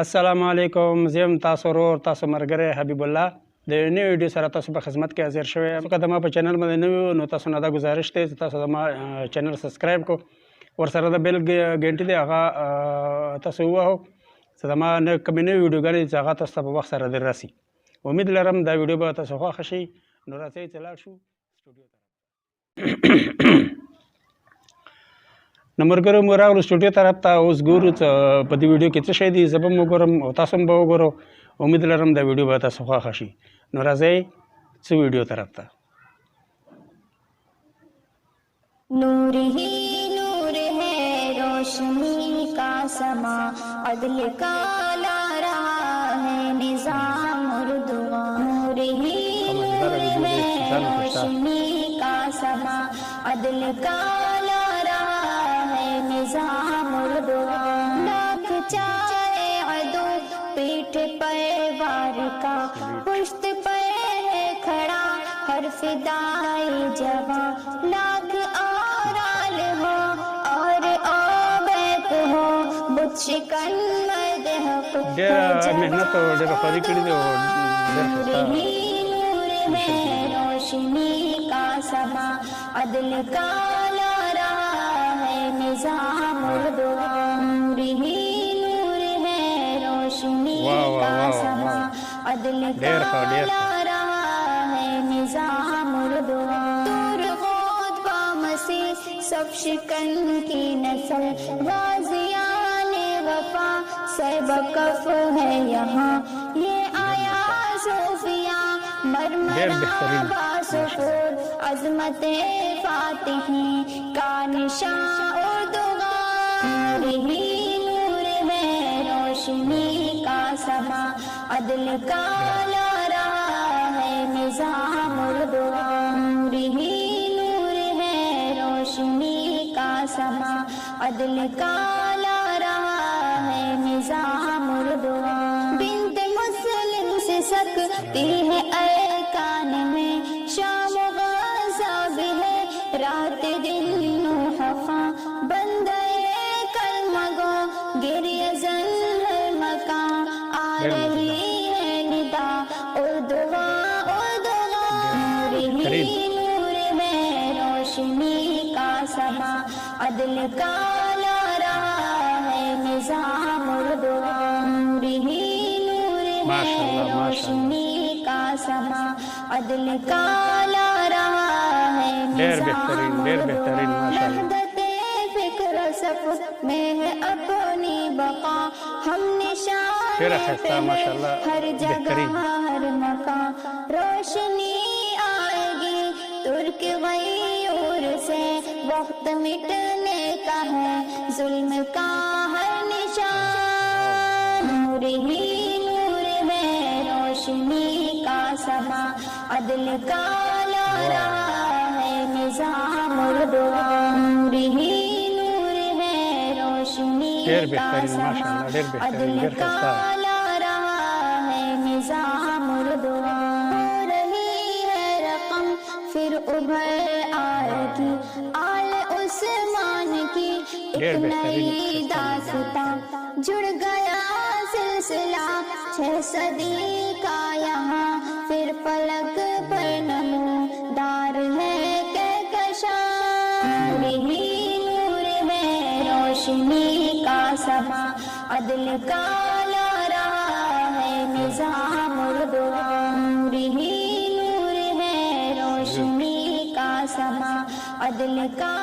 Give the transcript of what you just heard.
السلام علیکم. زم تاسو ورور تاسو مرګره حبیب الله د نوې ویډیو سره تاسو په خدمت کې حاضر شوی یم. که ما په چینل باندې نوی نو تاسو نه دا گزارش دی چې تاسو ما چینل سبسکرایب کو ورسره د بیل ګنټې دی هغه تاسو ووهو چې ما نه کومې نوې ویډیوګانې چې هغه تاسو ته په وخت سره در رسي. امید لرم دا ویډیو به تاسو خوښه شي. نو راځئ چې لاړ شو سټوډیو ته. نو ملګرو موږ راغلو سټوډیو طرف ته. اوس ګورو چې په دې ویډیو کې څه شی دي. زه به هم وګورم او تاسو هم به وګورو. امید لرم دا ویډیو به تاسو خوښه شي. نو راځئ څه ویډیو طرف ته. نور ہی نور ہے روشنی کا سما عدل کا لا رہا ہے نظام اردو. نور ہی نور ہے روشنی کا سما عدل کا لا رہا ہے نظام اردو. لاکھ چاہے عدو پیٹھ پر وار کا پشت پر ہے کھڑا ہر فدائی جوان. لاکھ آرال ہو اور آبیت ہو بت شکن مرد حق محنت او ډېره خواري کړې ده او ډېر ښه نور ہے روشنی کا سما عدل کا لا رہا ہے نظام اردو. نور ہی نور ہے روشنی کا سما عدل کا لا رہا ہے نظام اردو. دور خود با مسیح سب شکن کی نسل غازیان وفا سربکف ہے یہاں. یہ آیا صوفیہ مرمرہ باسفور عظمت فاتحین کا نشان اردوغان. نور ہی نور ہے روشنی کا سما عدل کا لا رہا ہے نظام اردوغان. نور ہی نور ہے روشنی کا سما عدل کا لا رہا ہے نظام اردوغان. بنت مسلم سے سکتی ہے ارکان میں شام و غازہ بھی ہے رات دن حفا. بندے کلمہ گو گریہ زن ہر مکان آ رہی ہے ندا اردوغان اردوغان. نور ہی نور ہے روشنی کا سما عدل کا لا رہا ہے نظام اردوغان. نور ہی نور ہے روشنی کا سما عدل کا لا رہا ہے نظام اردوغان. وحدت فکر صف میں ہے اپنی بقا. ہم نشان ہر جگہ ہر مکان. روشنی آئے گی ترک غیور سے وقت مٹنے کا ہے ظلم کا ہر نشان. نور ہی نور ہے روشنی کا سما عدل کا لا رہا ہے نظام اردوغان. نور ہی نور ہے روشنی کا سما عدل کا لا رہا ہے نظام اردوغان. ہو رہی ہے رقم پھر ابھر آئے گی آل عثمان کی ایک نئی داستاں. جڑ گیا سلسلہ 6 صدی کا یہاں پھر پلک پر نمودار ہے کہکشاں. نور ہی نور ہے روشنی کا سما عدل کا لا رہا ہے نظام اردوغان. نور ہی نور ہے روشنی کا سما عدل کا